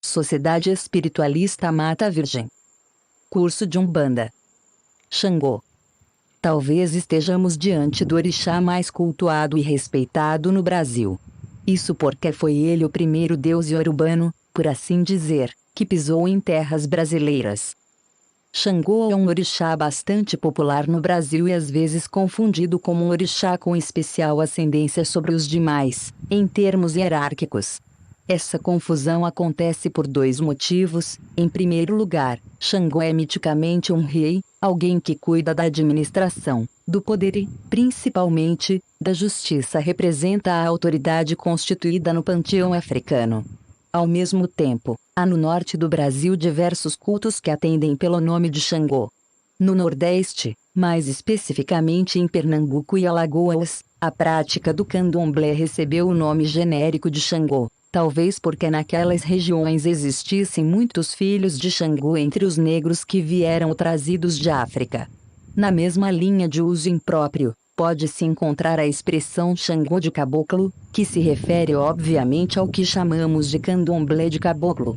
Sociedade Espiritualista Mata Virgem. Curso de Umbanda. Xangô. Talvez estejamos diante do orixá mais cultuado e respeitado no Brasil. Isso porque foi ele o primeiro deus iorubano, por assim dizer, que pisou em terras brasileiras. Xangô é um orixá bastante popular no Brasil e às vezes confundido como um orixá com especial ascendência sobre os demais, em termos hierárquicos. Essa confusão acontece por dois motivos. Em primeiro lugar, Xangô é miticamente um rei, alguém que cuida da administração, do poder e, principalmente, da justiça. Representa a autoridade constituída no panteão africano. Ao mesmo tempo, há no norte do Brasil diversos cultos que atendem pelo nome de Xangô. No Nordeste, mais especificamente em Pernambuco e Alagoas, a prática do candomblé recebeu o nome genérico de Xangô. Talvez porque naquelas regiões existissem muitos filhos de Xangô entre os negros que vieram trazidos de África. Na mesma linha de uso impróprio, pode-se encontrar a expressão Xangô de caboclo, que se refere obviamente ao que chamamos de candomblé de caboclo.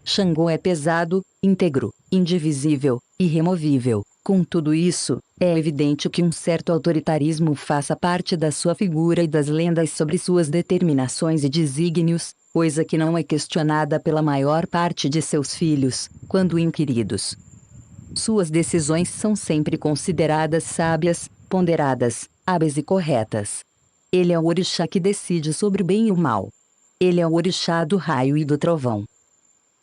Xangô é pesado, íntegro, indivisível, irremovível. Com tudo isso, é evidente que um certo autoritarismo faça parte da sua figura e das lendas sobre suas determinações e desígnios, coisa que não é questionada pela maior parte de seus filhos, quando inquiridos. Suas decisões são sempre consideradas sábias, ponderadas, hábeis e corretas. Ele é o orixá que decide sobre o bem e o mal. Ele é o orixá do raio e do trovão.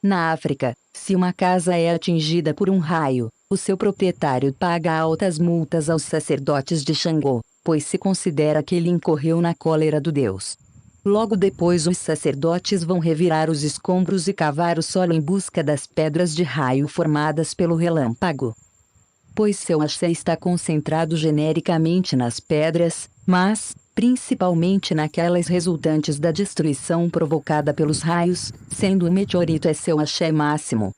Na África, se uma casa é atingida por um raio, o seu proprietário paga altas multas aos sacerdotes de Xangô, pois se considera que ele incorreu na cólera do deus. Logo depois os sacerdotes vão revirar os escombros e cavar o solo em busca das pedras de raio formadas pelo relâmpago. Pois seu axé está concentrado genericamente nas pedras, mas, principalmente naquelas resultantes da destruição provocada pelos raios, sendo o meteorito seu axé máximo.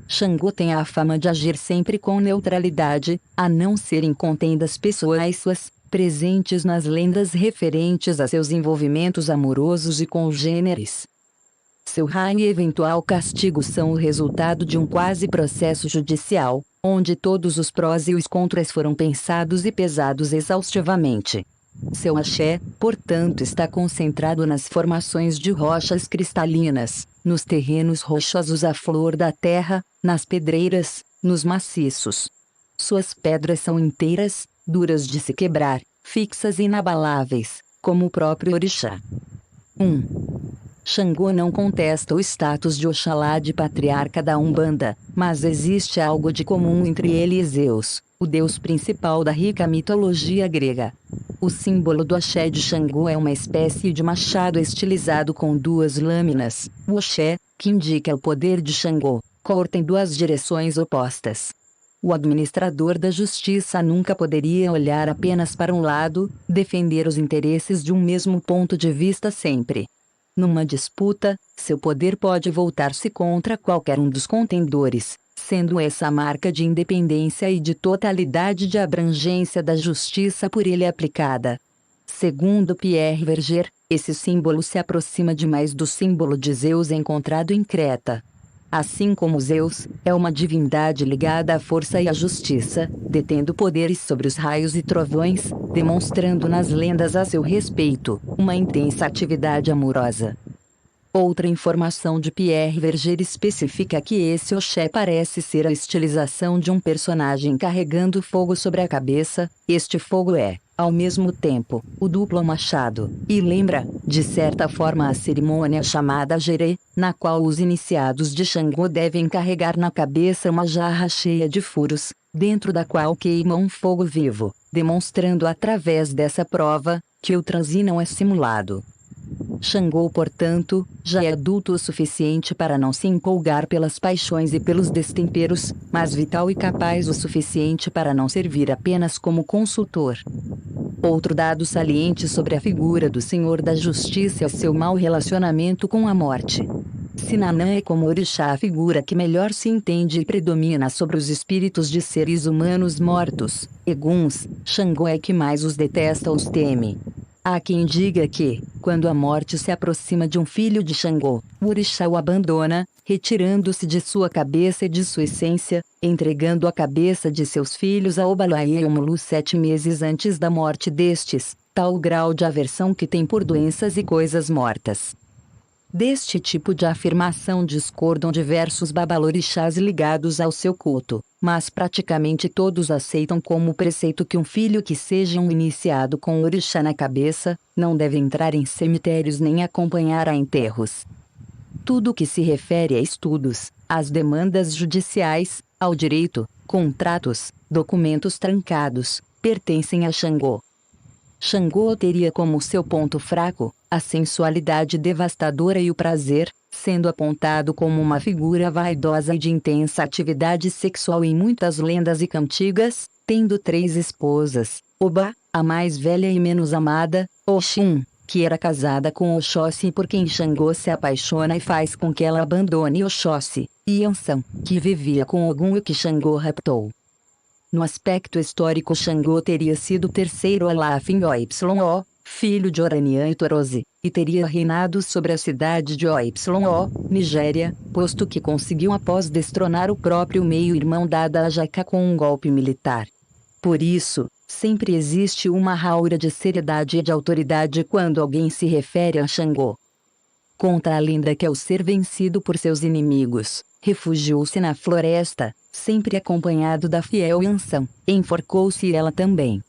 Xangô tem a fama de agir sempre com neutralidade, a não ser em contendas pessoais suas, presentes nas lendas referentes a seus envolvimentos amorosos e congêneres. Seu raio e eventual castigo são o resultado de um quase processo judicial, onde todos os prós e os contras foram pensados e pesados exaustivamente. Seu axé, portanto, está concentrado nas formações de rochas cristalinas, nos terrenos rochosos à flor da terra, nas pedreiras, nos maciços. Suas pedras são inteiras, duras de se quebrar, fixas e inabaláveis, como o próprio orixá. 1. Xangô não contesta o status de Oxalá de patriarca da Umbanda, mas existe algo de comum entre ele e Zeus, o deus principal da rica mitologia grega. O símbolo do axé de Xangô é uma espécie de machado estilizado com duas lâminas. O axé, que indica o poder de Xangô, corta em duas direções opostas. O administrador da justiça nunca poderia olhar apenas para um lado, defender os interesses de um mesmo ponto de vista sempre. Numa disputa, seu poder pode voltar-se contra qualquer um dos contendores, sendo essa a marca de independência e de totalidade de abrangência da justiça por ele aplicada. Segundo Pierre Verger, esse símbolo se aproxima demais do símbolo de Zeus encontrado em Creta. Assim como Zeus, é uma divindade ligada à força e à justiça, detendo poderes sobre os raios e trovões, demonstrando nas lendas a seu respeito uma intensa atividade amorosa. Outra informação de Pierre Verger especifica que esse Oxé parece ser a estilização de um personagem carregando fogo sobre a cabeça. Este fogo é, ao mesmo tempo, o duplo machado, e lembra, de certa forma, a cerimônia chamada Gerê, na qual os iniciados de Xangô devem carregar na cabeça uma jarra cheia de furos, dentro da qual queimam um fogo vivo, demonstrando através dessa prova que o transe não é simulado. Xangô, portanto, já é adulto o suficiente para não se empolgar pelas paixões e pelos destemperos, mas vital e capaz o suficiente para não servir apenas como consultor. Outro dado saliente sobre a figura do Senhor da Justiça é seu mau relacionamento com a morte. Sinanã é como orixá a figura que melhor se entende e predomina sobre os espíritos de seres humanos mortos. Eguns, Xangô é que mais os detesta ou os teme. Há quem diga que, quando a morte se aproxima de um filho de Xangô, o orixá o abandona, retirando-se de sua cabeça e de sua essência, entregando a cabeça de seus filhos a Obalá e Omulu 7 meses antes da morte destes, tal o grau de aversão que tem por doenças e coisas mortas. Deste tipo de afirmação discordam diversos babalorixás ligados ao seu culto, mas praticamente todos aceitam como preceito que um filho que seja um iniciado com o orixá na cabeça, não deve entrar em cemitérios nem acompanhar a enterros. Tudo que se refere a estudos, às demandas judiciais, ao direito, contratos, documentos trancados, pertencem a Xangô. Xangô teria como seu ponto fraco a sensualidade devastadora e o prazer, sendo apontado como uma figura vaidosa e de intensa atividade sexual em muitas lendas e cantigas, tendo 3 esposas: Oba, a mais velha e menos amada, Oxum, que era casada com Oxóssi e por quem Xangô se apaixona e faz com que ela abandone Oxóssi, e Ansan, que vivia com Ogum e que Xangô raptou. No aspecto histórico, Xangô teria sido o terceiro Olafin Oyo, filho de Oranian e Torose, e teria reinado sobre a cidade de Oyo, Nigéria, posto que conseguiu após destronar o próprio meio-irmão Dada Ajaka com um golpe militar. Por isso, sempre existe uma aura de seriedade e de autoridade quando alguém se refere a Xangô. Conta a lenda que ao ser vencido por seus inimigos, refugiou-se na floresta, sempre acompanhado da fiel Yansan, enforcou-se ela também.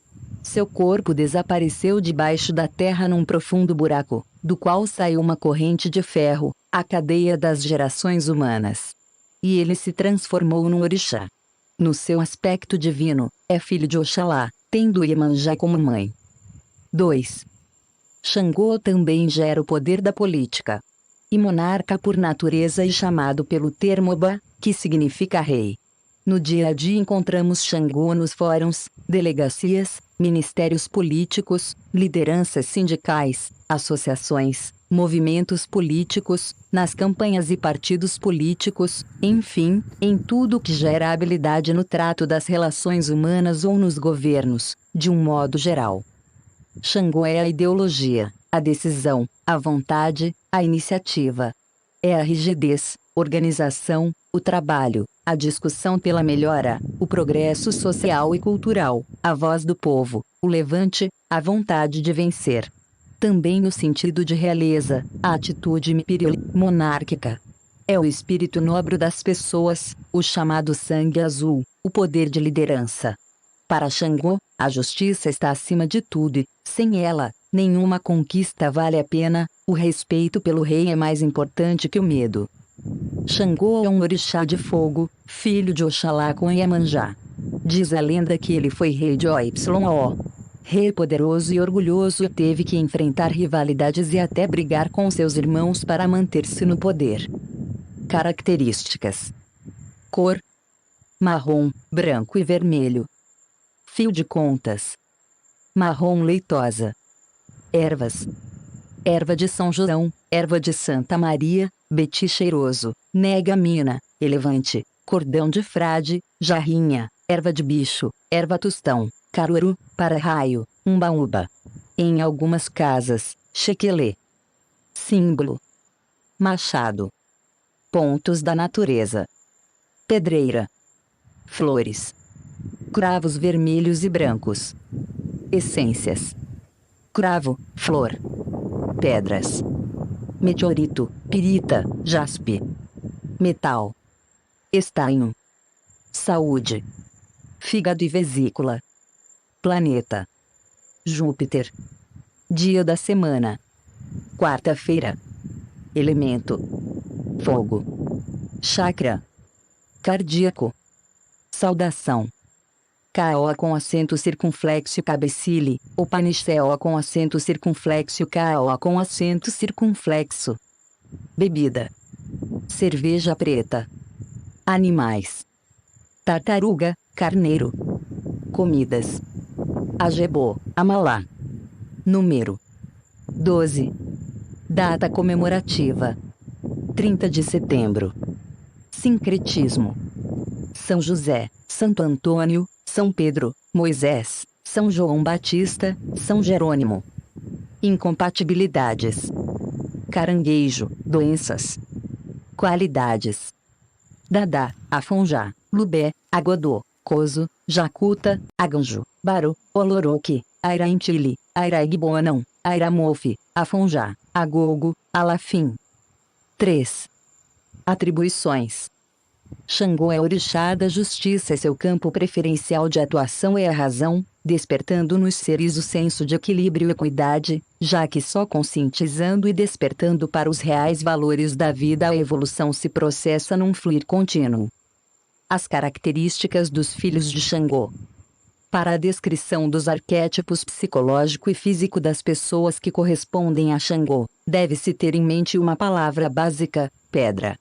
Seu corpo desapareceu debaixo da terra num profundo buraco, do qual saiu uma corrente de ferro, a cadeia das gerações humanas. E ele se transformou num orixá. No seu aspecto divino, é filho de Oxalá, tendo Iemanjá como mãe. 2. Xangô também gera o poder da política. E monarca por natureza e chamado pelo termo Oba, que significa rei. No dia a dia encontramos Xangô nos fóruns, delegacias, ministérios políticos, lideranças sindicais, associações, movimentos políticos, nas campanhas e partidos políticos, enfim, em tudo que gera habilidade no trato das relações humanas ou nos governos, de um modo geral. Xangô é a ideologia, a decisão, a vontade, a iniciativa. É a rigidez, organização, o trabalho, a discussão pela melhora, o progresso social e cultural, a voz do povo, o levante, a vontade de vencer. Também no sentido de realeza, a atitude monárquica. É o espírito nobre das pessoas, o chamado sangue azul, o poder de liderança. Para Xangô, a justiça está acima de tudo e, sem ela, nenhuma conquista vale a pena. O respeito pelo rei é mais importante que o medo. Xangô é um orixá de fogo, filho de Oxalá com Iemanjá. Diz a lenda que ele foi rei de Oyo. Rei poderoso e orgulhoso, teve que enfrentar rivalidades e até brigar com seus irmãos para manter-se no poder. Características: cor: marrom, branco e vermelho. Fio de contas: marrom leitosa. Ervas: erva de São João, erva de Santa Maria, beti cheiroso, negamina, elevante, cordão de frade, jarrinha, erva de bicho, erva tostão, caruru, para-raio, umbaúba. Em algumas casas, chequelê. Símbolo: machado. Pontos da natureza: pedreira. Flores: cravos vermelhos e brancos. Essências: cravo, flor. Pedras: meteorito, pirita, jaspe. Metal: estanho. Saúde: fígado e vesícula. Planeta: Júpiter. Dia da semana: quarta-feira. Elemento: fogo. Chakra: cardíaco. Saudação: Kaoa com acento circunflexo cabecile, Upanishseoa com acento circunflexo Kaoa com acento circunflexo. Bebida: cerveja preta. Animais: tartaruga, carneiro. Comidas: ajebô, amalá. Número: 12. Data comemorativa: 30 de setembro. Sincretismo: São José, Santo Antônio, São Pedro, Moisés, São João Batista, São Jerônimo. Incompatibilidades. Caranguejo, doenças. Qualidades. Dadá, Afonjá, Lubé, Agodô, Coso, Jacuta, Aganjo, Barô, Oloroque, Airaintili, Airaigboanão, Airamofi, Afonjá, Agogo, Alafim. 3. Atribuições. Xangô é orixá da justiça e seu campo preferencial de atuação é a razão, despertando nos seres o senso de equilíbrio e equidade, já que só conscientizando e despertando para os reais valores da vida a evolução se processa num fluir contínuo. As características dos filhos de Xangô. Para a descrição dos arquétipos psicológico e físico das pessoas que correspondem a Xangô, deve-se ter em mente uma palavra básica: pedra.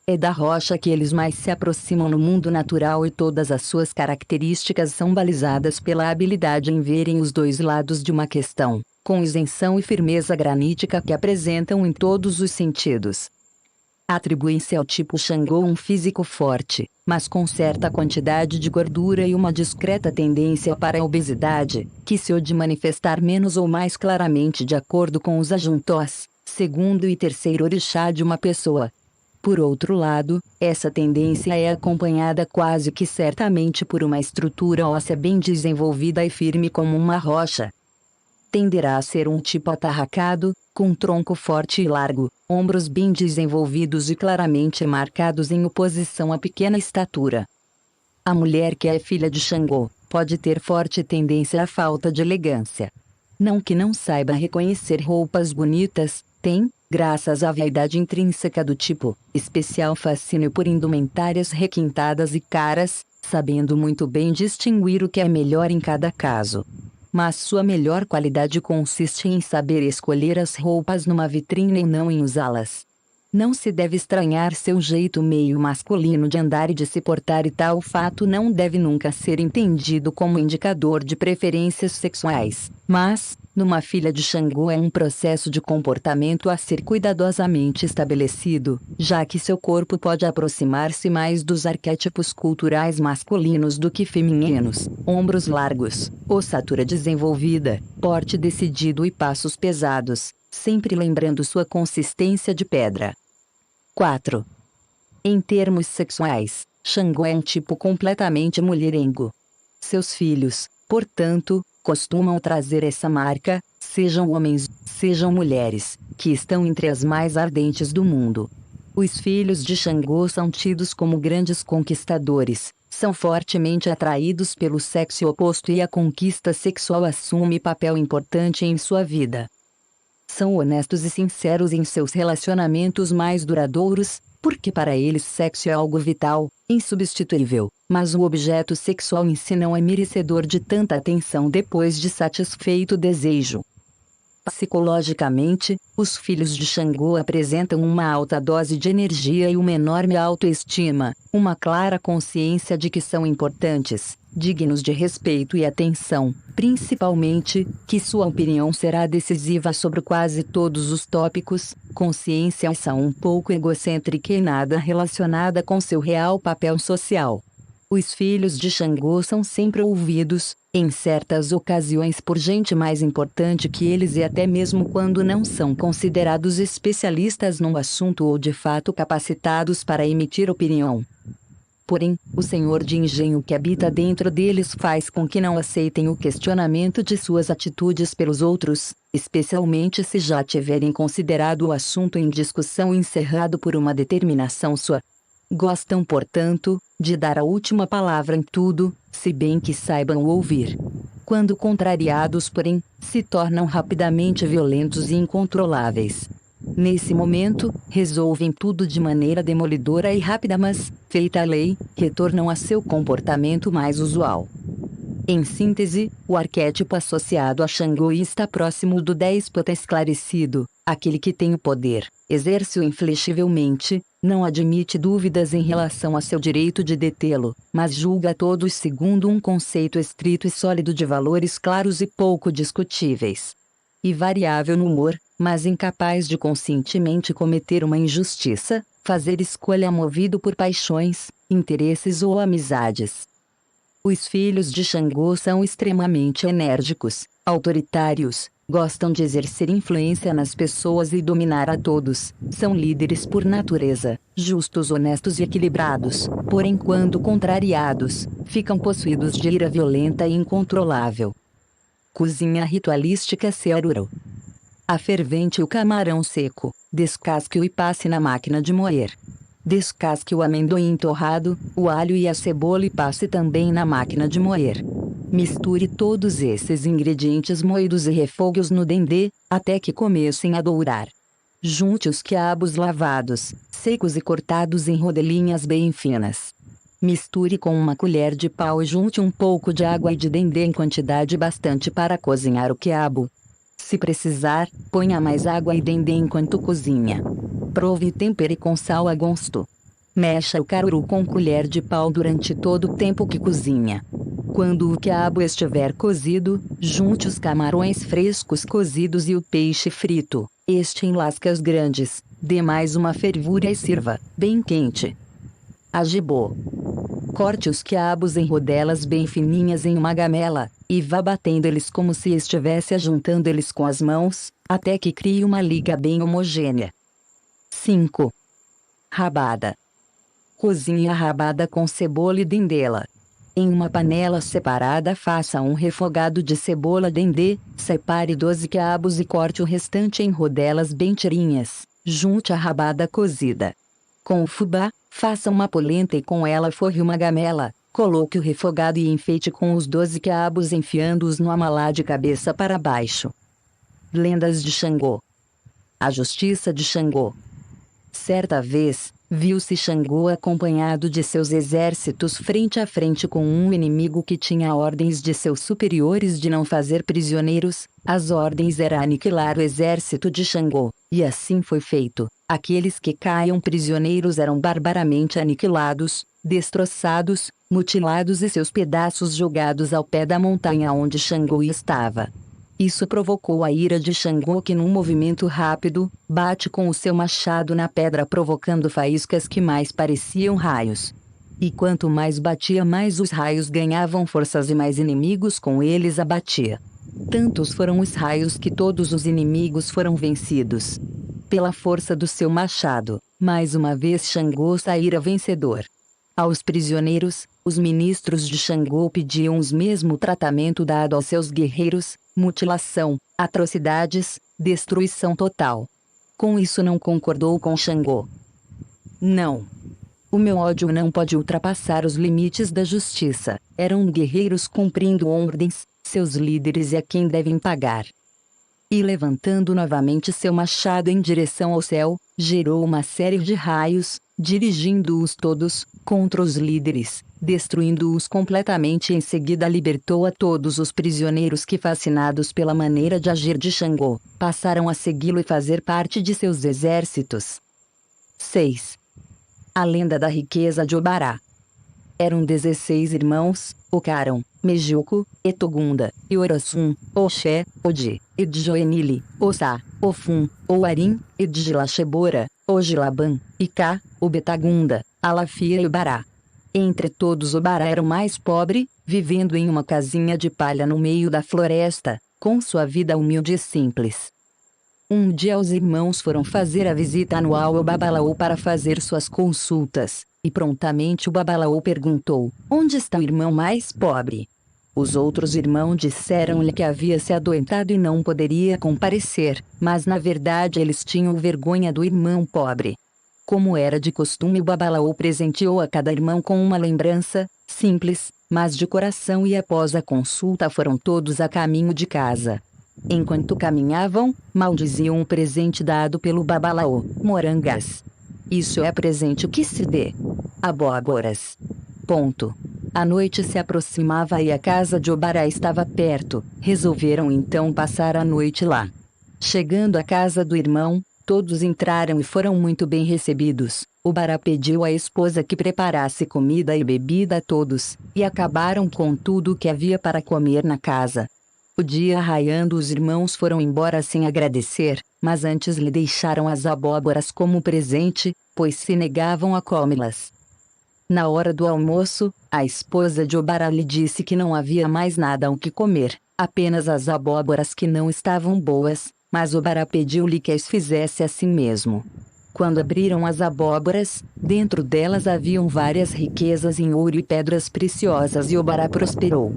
É da rocha que eles mais se aproximam no mundo natural e todas as suas características são balizadas pela habilidade em verem os dois lados de uma questão, com isenção e firmeza granítica que apresentam em todos os sentidos. Atribuem-se ao tipo Xangô um físico forte, mas com certa quantidade de gordura e uma discreta tendência para a obesidade, que se há de manifestar menos ou mais claramente de acordo com os ajuntós, segundo e terceiro orixá de uma pessoa. Por outro lado, essa tendência é acompanhada quase que certamente por uma estrutura óssea bem desenvolvida e firme como uma rocha. Tenderá a ser um tipo atarracado, com tronco forte e largo, ombros bem desenvolvidos e claramente marcados em oposição à pequena estatura. A mulher que é filha de Xangô pode ter forte tendência à falta de elegância. Não que não saiba reconhecer roupas bonitas, tem, graças à vaidade intrínseca do tipo, especial fascínio por indumentárias requintadas e caras, sabendo muito bem distinguir o que é melhor em cada caso. Mas sua melhor qualidade consiste em saber escolher as roupas numa vitrine e não em usá-las. Não se deve estranhar seu jeito meio masculino de andar e de se portar, e tal fato não deve nunca ser entendido como indicador de preferências sexuais, mas, numa filha de Xangô, é um processo de comportamento a ser cuidadosamente estabelecido, já que seu corpo pode aproximar-se mais dos arquétipos culturais masculinos do que femininos: ombros largos, ossatura desenvolvida, porte decidido e passos pesados, sempre lembrando sua consistência de pedra. 4. Em termos sexuais, Xangô é um tipo completamente mulherengo. Seus filhos, portanto, costumam trazer essa marca, sejam homens, sejam mulheres, que estão entre as mais ardentes do mundo. Os filhos de Xangô são tidos como grandes conquistadores, são fortemente atraídos pelo sexo oposto e a conquista sexual assume papel importante em sua vida. São honestos e sinceros em seus relacionamentos mais duradouros, porque para eles sexo é algo vital, insubstituível, mas o objeto sexual em si não é merecedor de tanta atenção depois de satisfeito o desejo. Psicologicamente, os filhos de Xangô apresentam uma alta dose de energia e uma enorme autoestima, uma clara consciência de que são importantes, dignos de respeito e atenção, principalmente, que sua opinião será decisiva sobre quase todos os tópicos, consciência essa um pouco egocêntrica e nada relacionada com seu real papel social. Os filhos de Xangô são sempre ouvidos, em certas ocasiões por gente mais importante que eles e até mesmo quando não são considerados especialistas no assunto ou de fato capacitados para emitir opinião. Porém, o senhor de engenho que habita dentro deles faz com que não aceitem o questionamento de suas atitudes pelos outros, especialmente se já tiverem considerado o assunto em discussão encerrado por uma determinação sua. Gostam, portanto, de dar a última palavra em tudo, se bem que saibam ouvir. Quando contrariados, porém, se tornam rapidamente violentos e incontroláveis. Nesse momento, resolvem tudo de maneira demolidora e rápida, mas, feita a lei, retornam a seu comportamento mais usual. Em síntese, o arquétipo associado a Xangô está próximo do déspota esclarecido, aquele que tem o poder, exerce-o inflexivelmente, não admite dúvidas em relação a seu direito de detê-lo, mas julga a todos segundo um conceito estrito e sólido de valores claros e pouco discutíveis. E variável no humor, mas incapaz de conscientemente cometer uma injustiça, fazer escolha movido por paixões, interesses ou amizades. Os filhos de Xangô são extremamente enérgicos, autoritários, Gostam de exercer influência nas pessoas e dominar a todos. São líderes por natureza, justos, honestos e equilibrados. Porém, quando contrariados, ficam possuídos de ira violenta e incontrolável. Cozinha ritualística Cearuro. Afervente o camarão seco, descasque-o e passe na máquina de moer. Descasque o amendoim torrado, o alho e a cebola e passe também na máquina de moer. Misture todos esses ingredientes moídos e refogue-os no dendê, até que comecem a dourar. Junte os quiabos lavados, secos e cortados em rodelinhas bem finas. Misture com uma colher de pau e junte um pouco de água e de dendê em quantidade bastante para cozinhar o quiabo. Se precisar, ponha mais água e dendê enquanto cozinha. Prove e tempere com sal a gosto. Mexa o caruru com colher de pau durante todo o tempo que cozinha. Quando o quiabo estiver cozido, junte os camarões frescos cozidos e o peixe frito, este em lascas grandes. Dê mais uma fervura e sirva, bem quente. Ajibô. Corte os quiabos em rodelas bem fininhas em uma gamela, e vá batendo eles como se estivesse ajuntando eles com as mãos, até que crie uma liga bem homogênea. 5. Rabada. Cozinhe a rabada com cebola e dendê-la. Em uma panela separada faça um refogado de cebola dendê, separe 12 quiabos e corte o restante em rodelas bem tirinhas, junte a rabada cozida. Com o fubá, faça uma polenta e com ela forre uma gamela, coloque o refogado e enfeite com os 12 quiabos enfiando-os no amalá de cabeça para baixo. Lendas de Xangô. A justiça de Xangô. Certa vez, viu-se Xangô acompanhado de seus exércitos frente a frente com um inimigo que tinha ordens de seus superiores de não fazer prisioneiros. As ordens eram aniquilar o exército de Xangô, e assim foi feito. Aqueles que caiam prisioneiros eram barbaramente aniquilados, destroçados, mutilados e seus pedaços jogados ao pé da montanha onde Xangô estava. Isso provocou a ira de Xangô, que num movimento rápido, bate com o seu machado na pedra provocando faíscas que mais pareciam raios. E quanto mais batia, mais os raios ganhavam forças e mais inimigos com eles abatia. Tantos foram os raios que todos os inimigos foram vencidos. Pela força do seu machado, mais uma vez Xangô saíra vencedor. Aos prisioneiros, os ministros de Xangô pediam o mesmo tratamento dado aos seus guerreiros: mutilação, atrocidades, destruição total. Com isso não concordou com Xangô. Não. O meu ódio não pode ultrapassar os limites da justiça. Eram guerreiros cumprindo ordens, seus líderes é quem devem pagar. E levantando novamente seu machado em direção ao céu, gerou uma série de raios, dirigindo-os todos contra os líderes, destruindo-os completamente. Em seguida libertou a todos os prisioneiros que, fascinados pela maneira de agir de Xangô, passaram a segui-lo e fazer parte de seus exércitos. 6. A lenda da riqueza de Obará. Eram 16 irmãos: Ocaram, Mejuco, Etogunda, Iorosum, Oxé, Odi, Edjoenili, Ossá, Ofum, Oarim, Edjilachebora, Ogilaban, Icá, Obetagunda, Alafia e Obará. Entre todos Obará era o mais pobre, vivendo em uma casinha de palha no meio da floresta, com sua vida humilde e simples. Um dia os irmãos foram fazer a visita anual ao Babalaô para fazer suas consultas, e prontamente o Babalaô perguntou: onde está o irmão mais pobre? Os outros irmãos disseram-lhe que havia se adoentado e não poderia comparecer, mas na verdade eles tinham vergonha do irmão pobre. Como era de costume, o Babalaô presenteou a cada irmão com uma lembrança, simples, mas de coração, e após a consulta foram todos a caminho de casa. Enquanto caminhavam, maldiziam o presente dado pelo Babalaô: morangas. Isso é presente que se dê. Abóboras. Ponto. A noite se aproximava e a casa de Obará estava perto. Resolveram então passar a noite lá. Chegando à casa do irmão, todos entraram e foram muito bem recebidos. Obará pediu à esposa que preparasse comida e bebida a todos, e acabaram com tudo o que havia para comer na casa. O dia raiando, os irmãos foram embora sem agradecer, mas antes lhe deixaram as abóboras como presente, pois se negavam a comê-las. Na hora do almoço, a esposa de Obará lhe disse que não havia mais nada o que comer, apenas as abóboras que não estavam boas, mas Obará pediu-lhe que as fizesse assim mesmo. Quando abriram as abóboras, dentro delas haviam várias riquezas em ouro e pedras preciosas e Obará prosperou.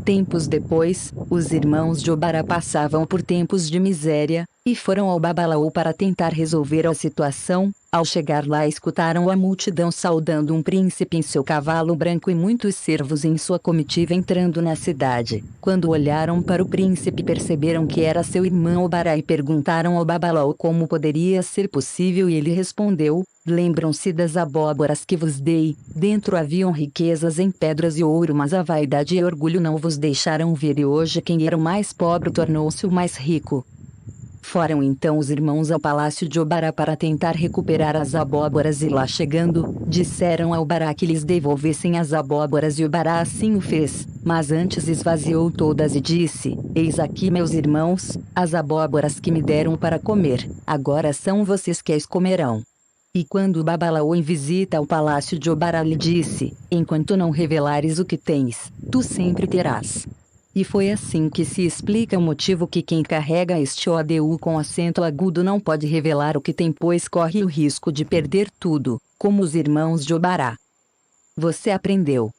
Tempos depois, os irmãos de Obará passavam por tempos de miséria, e foram ao Babalaú para tentar resolver a situação. Ao chegar lá escutaram a multidão saudando um príncipe em seu cavalo branco e muitos servos em sua comitiva entrando na cidade. Quando olharam para o príncipe perceberam que era seu irmão Obará e perguntaram ao Babalaú como poderia ser possível e ele respondeu: lembram-se das abóboras que vos dei, dentro haviam riquezas em pedras e ouro, mas a vaidade e orgulho não vos deixaram ver e hoje quem era o mais pobre tornou-se o mais rico. Foram então os irmãos ao palácio de Obará para tentar recuperar as abóboras e lá chegando, disseram ao Obará que lhes devolvessem as abóboras e Obará assim o fez, mas antes esvaziou todas e disse: eis aqui meus irmãos, as abóboras que me deram para comer, agora são vocês que as comerão. E quando o Babalaú em visita ao palácio de Obará lhe disse: enquanto não revelares o que tens, tu sempre terás. E foi assim que se explica o motivo que quem carrega este ODU com acento agudo não pode revelar o que tem, pois corre o risco de perder tudo, como os irmãos de Obará. Você aprendeu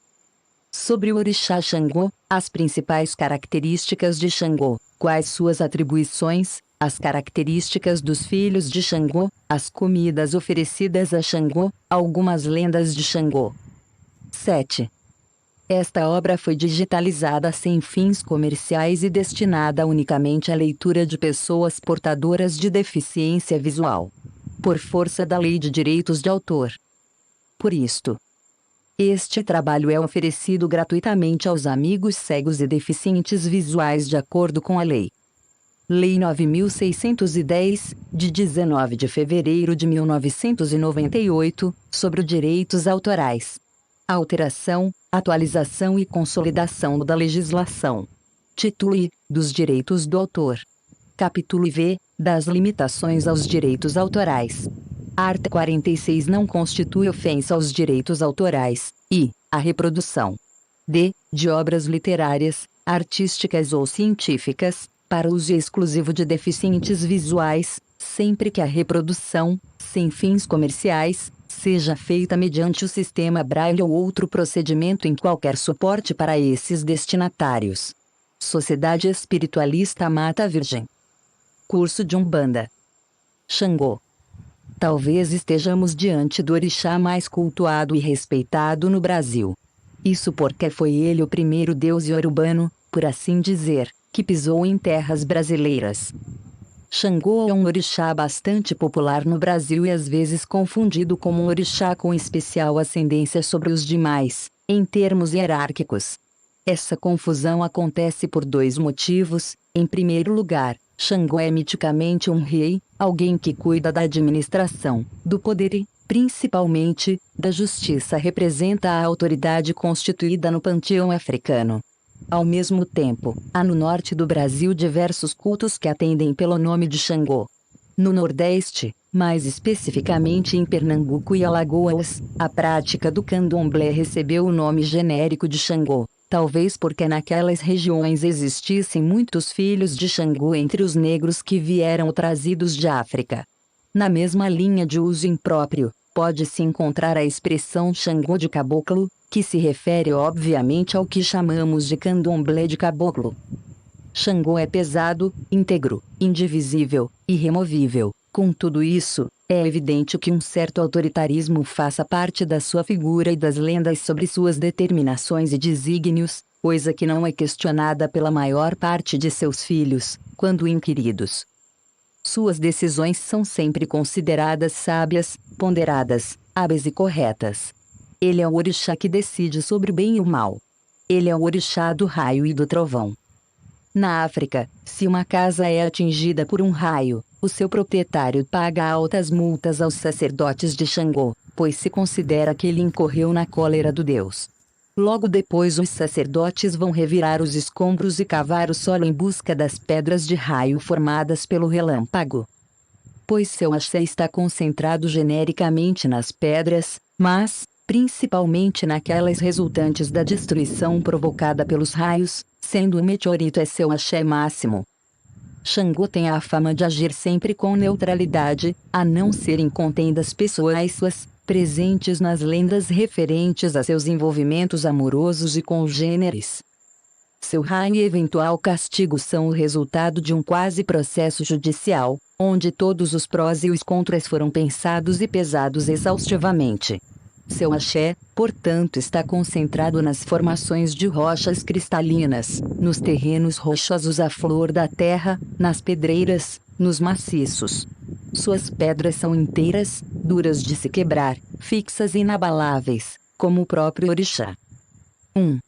sobre o orixá Xangô, as principais características de Xangô, quais suas atribuições, as características dos filhos de Xangô, as comidas oferecidas a Xangô, algumas lendas de Xangô. 7. Esta obra foi digitalizada sem fins comerciais e destinada unicamente à leitura de pessoas portadoras de deficiência visual, por força da Lei de Direitos de Autor. Por isto, este trabalho é oferecido gratuitamente aos amigos cegos e deficientes visuais de acordo com a Lei 9.610, de 19 de fevereiro de 1998, sobre os direitos autorais. Alteração, atualização e consolidação da legislação. Título I, dos direitos do autor. Capítulo IV, das limitações aos direitos autorais. Art. 46 não constitui ofensa aos direitos autorais, e a reprodução de obras literárias, artísticas ou científicas, para uso exclusivo de deficientes visuais, sempre que a reprodução, sem fins comerciais, seja feita mediante o sistema Braille ou outro procedimento em qualquer suporte para esses destinatários. Sociedade Espiritualista Mata Virgem. Curso de Umbanda. Xangô. Talvez estejamos diante do orixá mais cultuado e respeitado no Brasil. Isso porque foi ele o primeiro deus iorubano, por assim dizer, que pisou em terras brasileiras. Xangô é um orixá bastante popular no Brasil e às vezes confundido como um orixá com especial ascendência sobre os demais, em termos hierárquicos. Essa confusão acontece por dois motivos. Em primeiro lugar, Xangô é miticamente um rei, alguém que cuida da administração, do poder e, principalmente, da justiça. Representa a autoridade constituída no panteão africano. Ao mesmo tempo, há no norte do Brasil diversos cultos que atendem pelo nome de Xangô. No Nordeste, mais especificamente em Pernambuco e Alagoas, a prática do candomblé recebeu o nome genérico de Xangô, talvez porque naquelas regiões existissem muitos filhos de Xangô entre os negros que vieram trazidos de África. Na mesma linha de uso impróprio, pode-se encontrar a expressão Xangô de caboclo, que se refere obviamente ao que chamamos de candomblé de caboclo. Xangô é pesado, íntegro, indivisível, irremovível. Com tudo isso, é evidente que um certo autoritarismo faça parte da sua figura e das lendas sobre suas determinações e desígnios, coisa que não é questionada pela maior parte de seus filhos, quando inquiridos. Suas decisões são sempre consideradas sábias, ponderadas, hábeis e corretas. Ele é o orixá que decide sobre o bem e o mal. Ele é o orixá do raio e do trovão. Na África, se uma casa é atingida por um raio, o seu proprietário paga altas multas aos sacerdotes de Xangô, pois se considera que ele incorreu na cólera do deus. Logo depois os sacerdotes vão revirar os escombros e cavar o solo em busca das pedras de raio formadas pelo relâmpago. Pois seu axé está concentrado genericamente nas pedras, mas, principalmente naquelas resultantes da destruição provocada pelos raios, sendo o meteorito seu axé máximo. Xangô tem a fama de agir sempre com neutralidade, a não ser em contendas pessoais suas, presentes nas lendas referentes a seus envolvimentos amorosos e congêneres. Seu raio e eventual castigo são o resultado de um quase processo judicial, onde todos os prós e os contras foram pensados e pesados exaustivamente. Seu axé, portanto, está concentrado nas formações de rochas cristalinas, nos terrenos rochosos à flor da terra, nas pedreiras, nos maciços. Suas pedras são inteiras, duras de se quebrar, fixas e inabaláveis, como o próprio orixá. 1.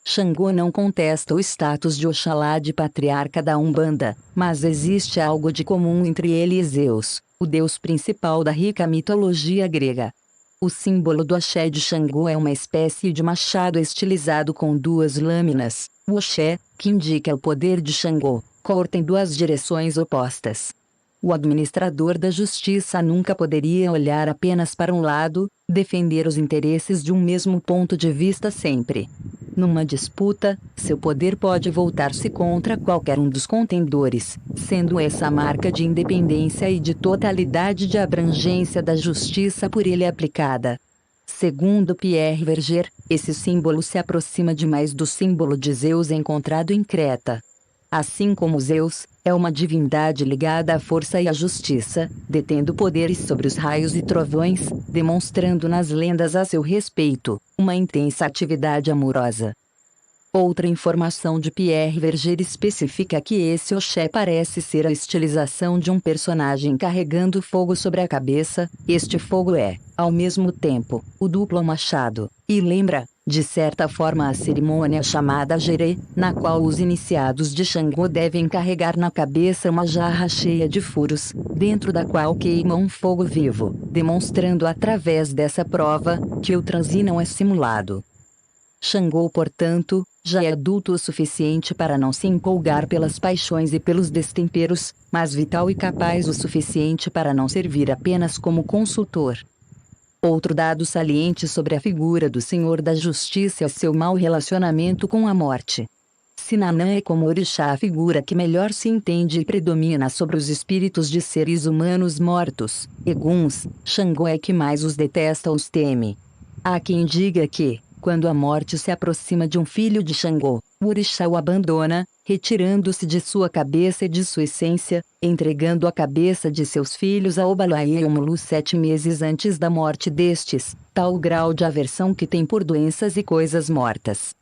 Xangô não contesta o status de Oxalá de patriarca da Umbanda, mas existe algo de comum entre ele e Zeus, o deus principal da rica mitologia grega. O símbolo do axé de Xangô é uma espécie de machado estilizado com duas lâminas. O axé, que indica o poder de Xangô, corta em duas direções opostas. O administrador da justiça nunca poderia olhar apenas para um lado, defender os interesses de um mesmo ponto de vista sempre. Numa disputa, seu poder pode voltar-se contra qualquer um dos contendores, sendo essa a marca de independência e de totalidade de abrangência da justiça por ele aplicada. Segundo Pierre Verger, esse símbolo se aproxima demais do símbolo de Zeus encontrado em Creta. Assim como Zeus, é uma divindade ligada à força e à justiça, detendo poderes sobre os raios e trovões, demonstrando nas lendas a seu respeito uma intensa atividade amorosa. Outra informação de Pierre Verger especifica que esse Oxé parece ser a estilização de um personagem carregando fogo sobre a cabeça. Este fogo é, ao mesmo tempo, o duplo machado, e lembra, de certa forma, a cerimônia chamada Gerê, na qual os iniciados de Xangô devem carregar na cabeça uma jarra cheia de furos, dentro da qual queima um fogo vivo, demonstrando através dessa prova que o transe não é simulado. Xangô, portanto, já é adulto o suficiente para não se empolgar pelas paixões e pelos destemperos, mas vital e capaz o suficiente para não servir apenas como consultor. Outro dado saliente sobre a figura do Senhor da Justiça é seu mau relacionamento com a morte. Sinanã é como orixá a figura que melhor se entende e predomina sobre os espíritos de seres humanos mortos. Eguns, Xangô é que mais os detesta ou os teme. Há quem diga que, quando a morte se aproxima de um filho de Xangô, o orixá o abandona, retirando-se de sua cabeça e de sua essência, entregando a cabeça de seus filhos a Obalaia e Omulu 7 meses antes da morte destes, tal o grau de aversão que tem por doenças e coisas mortas.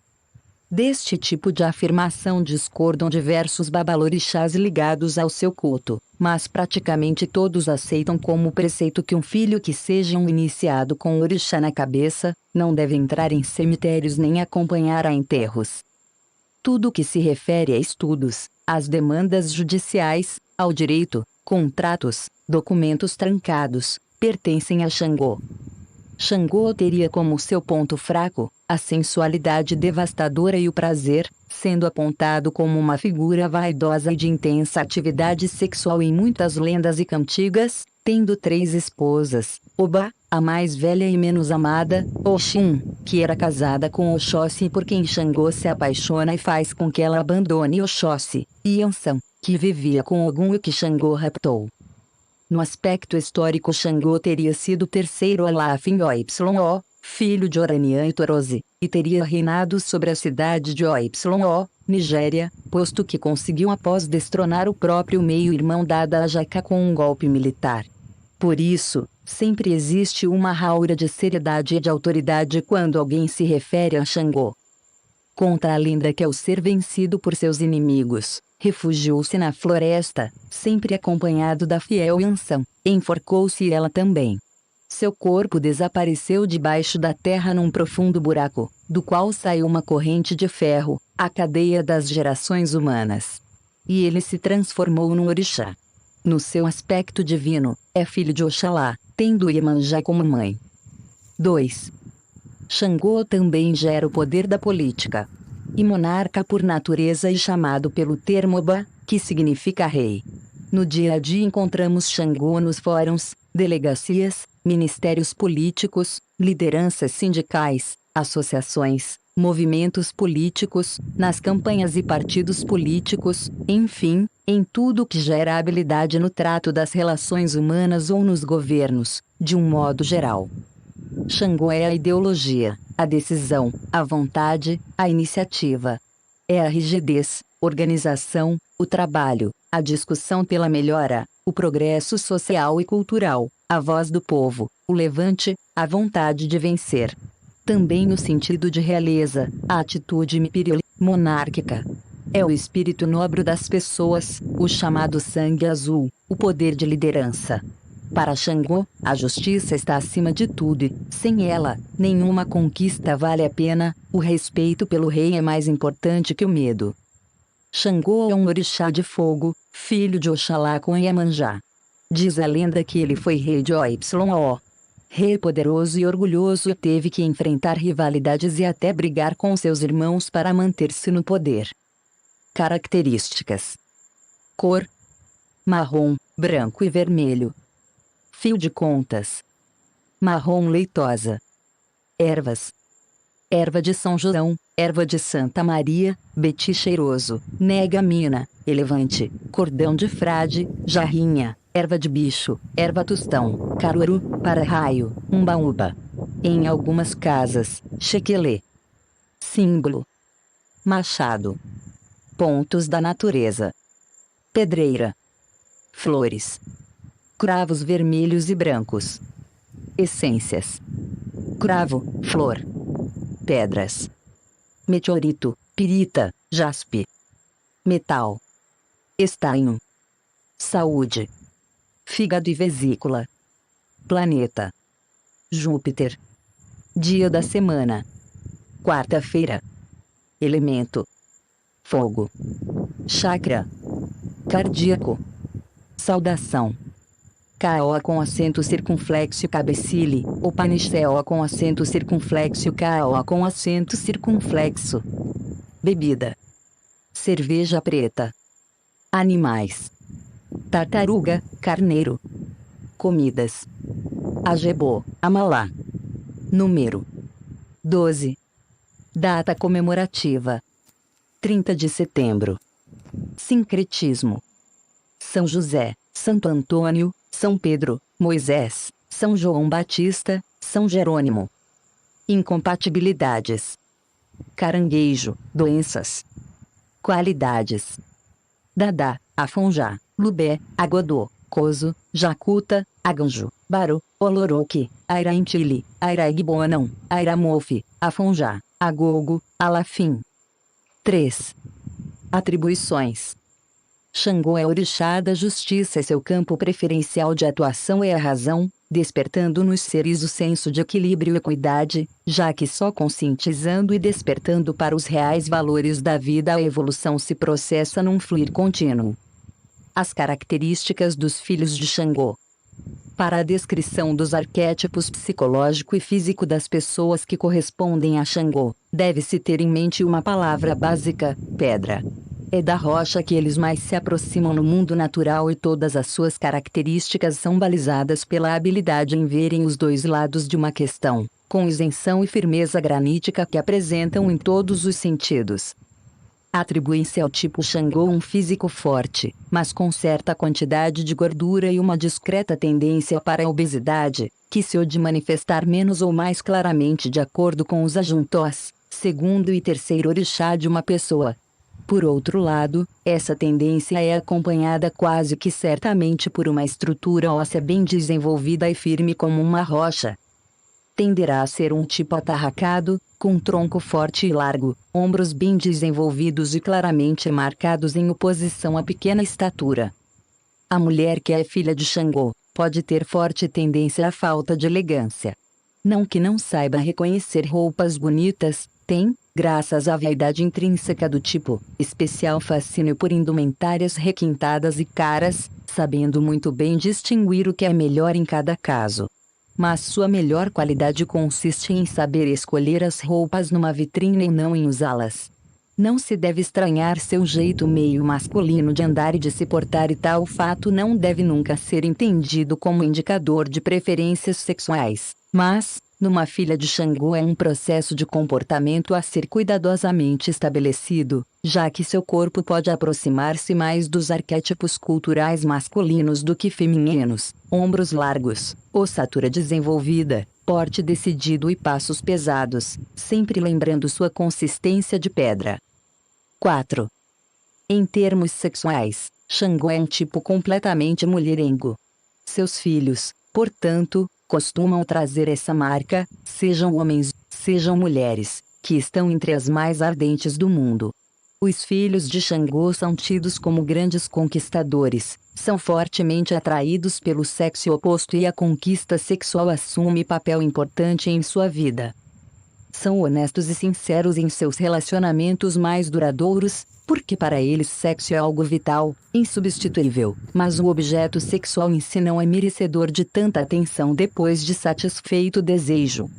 Deste tipo de afirmação discordam diversos babalorixás ligados ao seu culto, mas praticamente todos aceitam como preceito que um filho que seja um iniciado com o orixá na cabeça, não deve entrar em cemitérios nem acompanhar a enterros. Tudo que se refere a estudos, às demandas judiciais, ao direito, contratos, documentos trancados, pertencem a Xangô. Xangô teria como seu ponto fraco a sensualidade devastadora e o prazer, sendo apontado como uma figura vaidosa e de intensa atividade sexual em muitas lendas e cantigas, tendo 3 esposas: Oba, a mais velha e menos amada, Oxum, que era casada com Oxóssi por quem Xangô se apaixona e faz com que ela abandone Oxóssi, e Ansan, que vivia com Ogum e que Xangô raptou. No aspecto histórico, Xangô teria sido o terceiro Olafin Oyo, filho de Oranian e Torose, e teria reinado sobre a cidade de Oyo, Nigéria, posto que conseguiu após destronar o próprio meio-irmão Dada Ajaka com um golpe militar. Por isso, sempre existe uma aura de seriedade e de autoridade quando alguém se refere a Xangô. Contra a lenda que ao ser vencido por seus inimigos, refugiou-se na floresta, sempre acompanhado da fiel Yansan, enforcou-se ela também. Seu corpo desapareceu debaixo da terra num profundo buraco, do qual saiu uma corrente de ferro, a cadeia das gerações humanas. E ele se transformou num orixá. No seu aspecto divino, é filho de Oxalá, tendo Iemanjá como mãe. 2. Xangô também gera o poder da política. E monarca por natureza e chamado pelo termo Oba, que significa rei. No dia a dia encontramos Xangô nos fóruns, delegacias, ministérios políticos, lideranças sindicais, associações, movimentos políticos, nas campanhas e partidos políticos, enfim, em tudo que gera habilidade no trato das relações humanas ou nos governos, de um modo geral. Xangô é a ideologia, a decisão, a vontade, a iniciativa. É a rigidez, organização, o trabalho, a discussão pela melhora, o progresso social e cultural, a voz do povo, o levante, a vontade de vencer. Também no sentido de realeza, a atitude imperial, monárquica. É o espírito nobre das pessoas, o chamado sangue azul, o poder de liderança. Para Xangô, a justiça está acima de tudo e, sem ela, nenhuma conquista vale a pena, o respeito pelo rei é mais importante que o medo. Xangô é um orixá de fogo, filho de Oxalá com Iemanjá. Diz a lenda que ele foi rei de Oyo. Rei poderoso e orgulhoso e teve que enfrentar rivalidades e até brigar com seus irmãos para manter-se no poder. Características: cor: marrom, branco e vermelho. Fio de contas: marrom leitosa. Ervas: erva de São João, erva de Santa Maria, beti cheiroso, negamina, elevante, cordão de frade, jarrinha, erva de bicho, erva tostão, caruru, para-raio, umbaúba. Em algumas casas, chequelê. Símbolo: machado. Pontos da natureza: pedreira. Flores: cravos vermelhos e brancos. Essências: cravo, flor. Pedras: meteorito, pirita, jaspe. Metal: estanho. Saúde: fígado e vesícula. Planeta: Júpiter. Dia da semana: quarta-feira. Elemento: fogo. Chakra: cardíaco. Saudação: K.O. com acento circunflexo cabecile, Upanishad com acento circunflexo K.O. com acento circunflexo. Bebida: cerveja preta. Animais: tartaruga, carneiro. Comidas: ajebô, amalá. Número: 12. Data comemorativa: 30 de setembro. Sincretismo: São José, Santo Antônio, São Pedro, Moisés, São João Batista, São Jerônimo. Incompatibilidades: caranguejo, doenças. Qualidades: Dadá, Afonjá, Lubé, Agodô, Coso, Jacuta, Aganjo, Baru, Oloroque, Airaintili, Airaigboanão, Airamofi, Afonjá, Agogo, Alafim. 3. Atribuições: Xangô é orixá da justiça e seu campo preferencial de atuação é a razão, despertando nos seres o senso de equilíbrio e equidade, já que só conscientizando e despertando para os reais valores da vida a evolução se processa num fluir contínuo. As características dos filhos de Xangô. Para a descrição dos arquétipos psicológico e físico das pessoas que correspondem a Xangô, deve-se ter em mente uma palavra básica: pedra. É da rocha que eles mais se aproximam no mundo natural e todas as suas características são balizadas pela habilidade em verem os dois lados de uma questão, com isenção e firmeza granítica que apresentam em todos os sentidos. Atribui-se ao tipo Xangô um físico forte, mas com certa quantidade de gordura e uma discreta tendência para a obesidade, que se há de manifestar menos ou mais claramente de acordo com os ajuntós, segundo e terceiro orixá de uma pessoa. Por outro lado, essa tendência é acompanhada quase que certamente por uma estrutura óssea bem desenvolvida e firme como uma rocha. Tenderá a ser um tipo atarracado, com tronco forte e largo, ombros bem desenvolvidos e claramente marcados em oposição à pequena estatura. A mulher que é filha de Xangô, pode ter forte tendência à falta de elegância. Não que não saiba reconhecer roupas bonitas, tem, graças à vaidade intrínseca do tipo, especial fascínio por indumentárias requintadas e caras, sabendo muito bem distinguir o que é melhor em cada caso. Mas sua melhor qualidade consiste em saber escolher as roupas numa vitrine e não em usá-las. Não se deve estranhar seu jeito meio masculino de andar e de se portar e tal fato não deve nunca ser entendido como indicador de preferências sexuais, mas, numa filha de Xangô é um processo de comportamento a ser cuidadosamente estabelecido, já que seu corpo pode aproximar-se mais dos arquétipos culturais masculinos do que femininos: ombros largos, ossatura desenvolvida, porte decidido e passos pesados, sempre lembrando sua consistência de pedra. 4. Em termos sexuais, Xangô é um tipo completamente mulherengo. Seus filhos, portanto, costumam trazer essa marca, sejam homens, sejam mulheres, que estão entre as mais ardentes do mundo. Os filhos de Xangô são tidos como grandes conquistadores, são fortemente atraídos pelo sexo oposto e a conquista sexual assume papel importante em sua vida. São honestos e sinceros em seus relacionamentos mais duradouros, porque para eles sexo é algo vital, insubstituível, mas o objeto sexual em si não é merecedor de tanta atenção depois de satisfeito o desejo.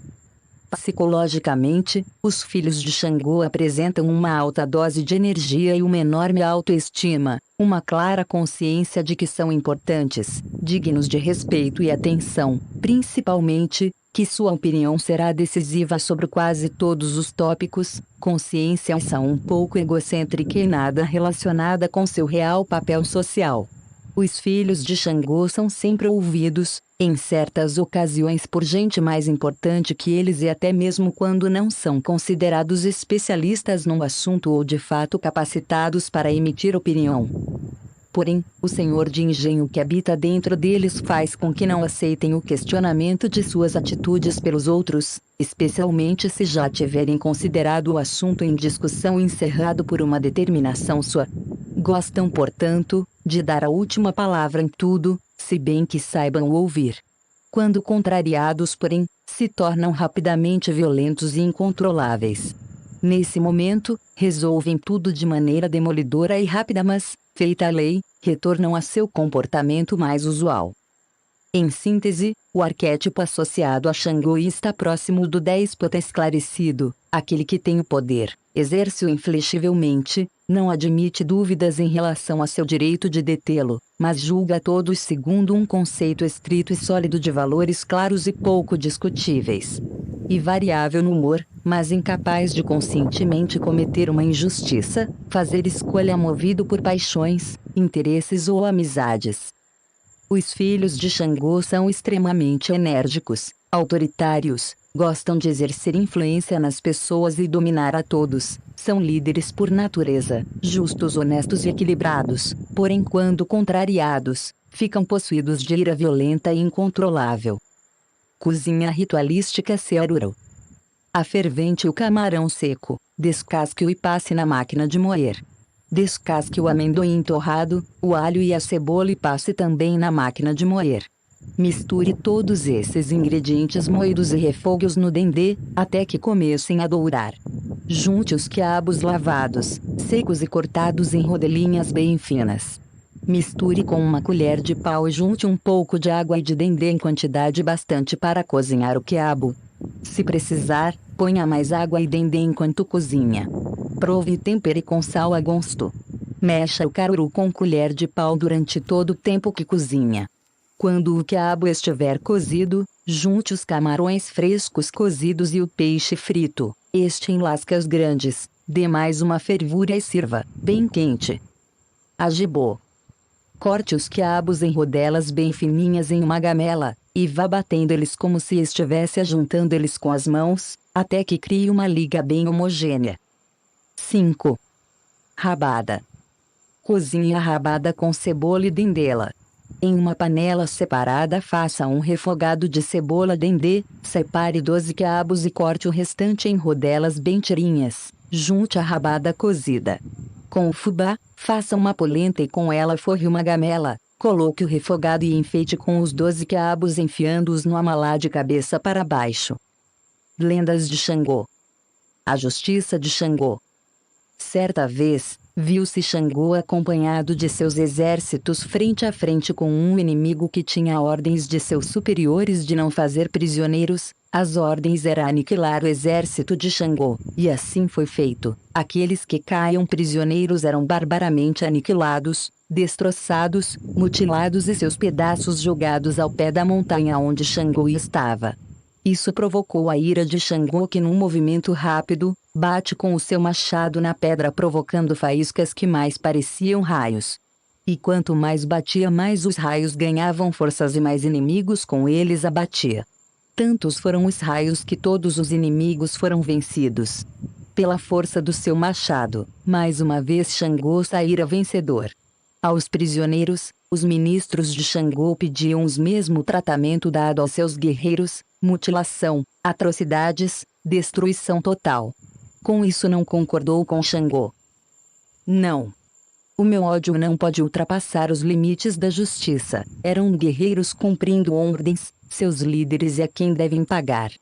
Psicologicamente, os filhos de Xangô apresentam uma alta dose de energia e uma enorme autoestima, uma clara consciência de que são importantes, dignos de respeito e atenção, principalmente, que sua opinião será decisiva sobre quase todos os tópicos, consciência um pouco egocêntrica e nada relacionada com seu real papel social. Os filhos de Xangô são sempre ouvidos, em certas ocasiões por gente mais importante que eles e até mesmo quando não são considerados especialistas no assunto ou de fato capacitados para emitir opinião. Porém, o senhor de engenho que habita dentro deles faz com que não aceitem o questionamento de suas atitudes pelos outros, especialmente se já tiverem considerado o assunto em discussão encerrado por uma determinação sua. Gostam, portanto, de dar a última palavra em tudo, se bem que saibam ouvir. Quando contrariados, porém, se tornam rapidamente violentos e incontroláveis. Nesse momento, resolvem tudo de maneira demolidora e rápida, mas, feita a lei, retornam a seu comportamento mais usual. Em síntese, o arquétipo associado a Xangô está próximo do déspota esclarecido, aquele que tem o poder, exerce-o inflexivelmente, não admite dúvidas em relação a seu direito de detê-lo, mas julga a todos segundo um conceito estrito e sólido de valores claros e pouco discutíveis. E variável no humor, mas incapaz de conscientemente cometer uma injustiça, fazer escolha movido por paixões, interesses ou amizades. Os filhos de Xangô são extremamente enérgicos, autoritários, gostam de exercer influência nas pessoas e dominar a todos, são líderes por natureza, justos, honestos e equilibrados, porém quando contrariados, ficam possuídos de ira violenta e incontrolável. Cozinha ritualística Searuro. Afervente o camarão seco, descasque-o e passe na máquina de moer. Descasque o amendoim torrado, o alho e a cebola e passe também na máquina de moer. Misture todos esses ingredientes moídos e refogue-os no dendê, até que comecem a dourar. Junte os quiabos lavados, secos e cortados em rodelinhas bem finas. Misture com uma colher de pau e junte um pouco de água e de dendê em quantidade bastante para cozinhar o quiabo. Se precisar, ponha mais água e dendê enquanto cozinha. Prove e tempere com sal a gosto. Mexa o caruru com colher de pau durante todo o tempo que cozinha. Quando o quiabo estiver cozido, junte os camarões frescos cozidos e o peixe frito, este em lascas grandes, dê mais uma fervura e sirva, bem quente. Ajibô. Corte os quiabos em rodelas bem fininhas em uma gamela, e vá batendo eles como se estivesse ajuntando eles com as mãos, até que crie uma liga bem homogênea. 5. Rabada. Cozinhe a rabada com cebola e dendê-la. Em uma panela separada faça um refogado de cebola dendê, separe 12 quiabos e corte o restante em rodelas bem tirinhas, junte a rabada cozida. Com o fubá, faça uma polenta e com ela forre uma gamela, coloque o refogado e enfeite com os 12 quiabos enfiando-os no amalá de cabeça para baixo. Lendas de Xangô. A justiça de Xangô. Certa vez, viu-se Xangô acompanhado de seus exércitos frente a frente com um inimigo que tinha ordens de seus superiores de não fazer prisioneiros. As ordens eram aniquilar o exército de Xangô, e assim foi feito. Aqueles que caiam prisioneiros eram barbaramente aniquilados, destroçados, mutilados e seus pedaços jogados ao pé da montanha onde Xangô estava. Isso provocou a ira de Xangô, que num movimento rápido, bate com o seu machado na pedra, provocando faíscas que mais pareciam raios. E quanto mais batia, mais os raios ganhavam forças e mais inimigos com eles abatia. Tantos foram os raios que todos os inimigos foram vencidos. Pela força do seu machado, mais uma vez Xangô saíra vencedor. Aos prisioneiros, os ministros de Xangô pediam o mesmo tratamento dado aos seus guerreiros: mutilação, atrocidades, destruição total. Com isso não concordou com Xangô. Não. O meu ódio não pode ultrapassar os limites da justiça. Eram guerreiros cumprindo ordens, seus líderes e a quem devem pagar.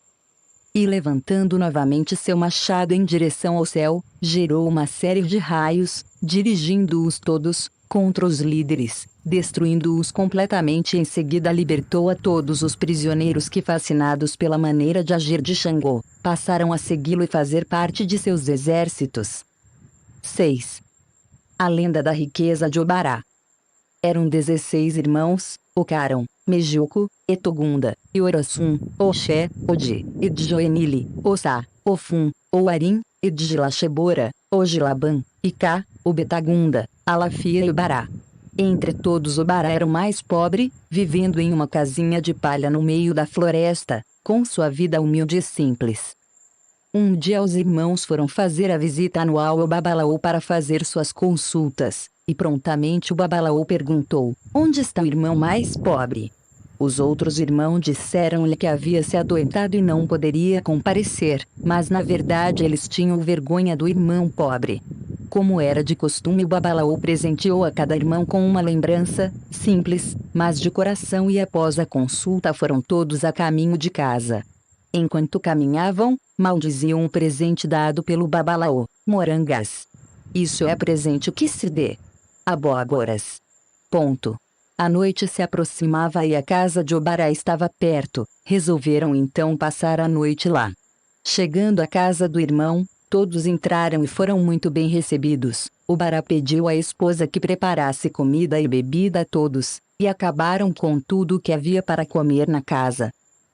E levantando novamente seu machado em direção ao céu, gerou uma série de raios, dirigindo-os todos contra os líderes, destruindo-os completamente. Em seguida libertou a todos os prisioneiros que, fascinados pela maneira de agir de Xangô, passaram a segui-lo e fazer parte de seus exércitos. 6. A lenda da riqueza de Obará. Eram 16 irmãos: Ocaram, Mejuco, Etogunda, Iorasum, Oxé, Odi, Idjoenili, Ossá, Ofum, Ouarim, Idjilachebora, Ogilaban, Icá, Obetagunda, Alafia e Obará. Entre todos Obará era o mais pobre, vivendo em uma casinha de palha no meio da floresta, com sua vida humilde e simples. Um dia os irmãos foram fazer a visita anual ao Babalaô para fazer suas consultas, e prontamente o Babalaô perguntou: onde está o irmão mais pobre? Os outros irmãos disseram-lhe que havia se adoentado e não poderia comparecer, mas na verdade eles tinham vergonha do irmão pobre. Como era de costume, o Babalaô presenteou a cada irmão com uma lembrança, simples, mas de coração, e após a consulta foram todos a caminho de casa. Enquanto caminhavam, maldiziam o presente dado pelo Babalaô: morangas. Isso é presente que se dê. Abóboras. Ponto. A noite se aproximava e a casa de Obará estava perto. Resolveram então passar a noite lá. Chegando à casa do irmão, todos entraram e foram muito bem recebidos. Obará pediu à esposa que preparasse comida e bebida a todos, e acabaram com tudo o que havia para comer na casa.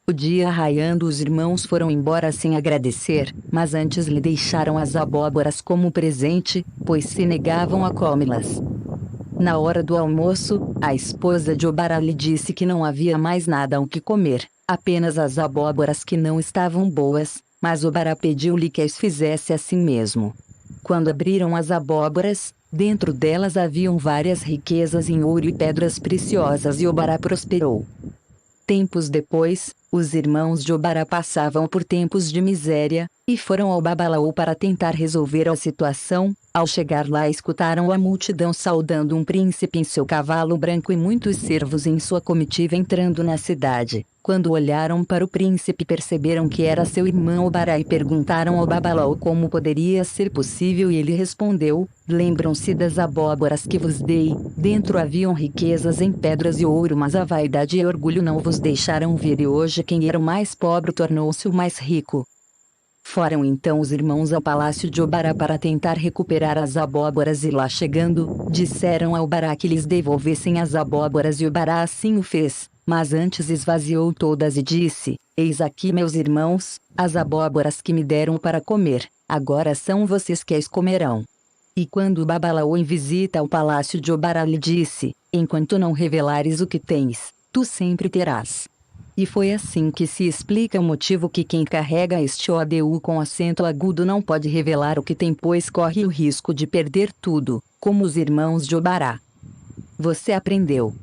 O dia raiando, os irmãos foram embora sem agradecer, mas antes lhe deixaram as abóboras como presente, pois se negavam a comê-las. Na hora do almoço, a esposa de Obará lhe disse que não havia mais nada o que comer, apenas as abóboras que não estavam boas, mas Obará pediu-lhe que as fizesse assim mesmo. Quando abriram as abóboras, dentro delas haviam várias riquezas em ouro e pedras preciosas, e Obará prosperou. Tempos depois, os irmãos de Obará passavam por tempos de miséria, e foram ao Babalaô para tentar resolver a situação. Ao chegar lá, escutaram a multidão saudando um príncipe em seu cavalo branco e muitos servos em sua comitiva entrando na cidade. Quando olharam para o príncipe, perceberam que era seu irmão Obará e perguntaram ao Babalaô como poderia ser possível, e ele respondeu: lembram-se das abóboras que vos dei? Dentro haviam riquezas em pedras e ouro, mas a vaidade e orgulho não vos deixaram ver, e hoje quem era o mais pobre tornou-se o mais rico. Foram então os irmãos ao palácio de Obará para tentar recuperar as abóboras, e lá chegando, disseram ao Obará que lhes devolvessem as abóboras, e Obará assim o fez, mas antes esvaziou todas e disse: eis aqui, meus irmãos, as abóboras que me deram para comer, agora são vocês que as comerão. E quando o Babalaô em visita ao palácio de Obará lhe disse: enquanto não revelares o que tens, tu sempre terás. E foi assim que se explica o motivo que quem carrega este ODU com acento agudo não pode revelar o que tem, pois corre o risco de perder tudo, como os irmãos de Obará. Você aprendeu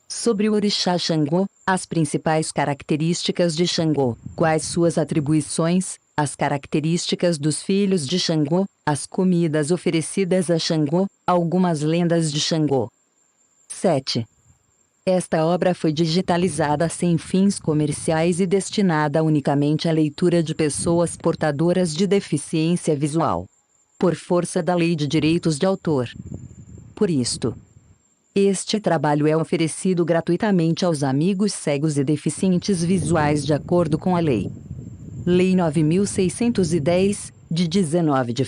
sobre o orixá Xangô, as principais características de Xangô, quais suas atribuições, as características dos filhos de Xangô, as comidas oferecidas a Xangô, algumas lendas de Xangô. 7. Esta obra foi digitalizada sem fins comerciais e destinada unicamente à leitura de pessoas portadoras de deficiência visual, por força da Lei de Direitos de Autor. Por isto, este trabalho é oferecido gratuitamente aos amigos cegos e deficientes visuais de acordo com a Lei 9.610, de 19 de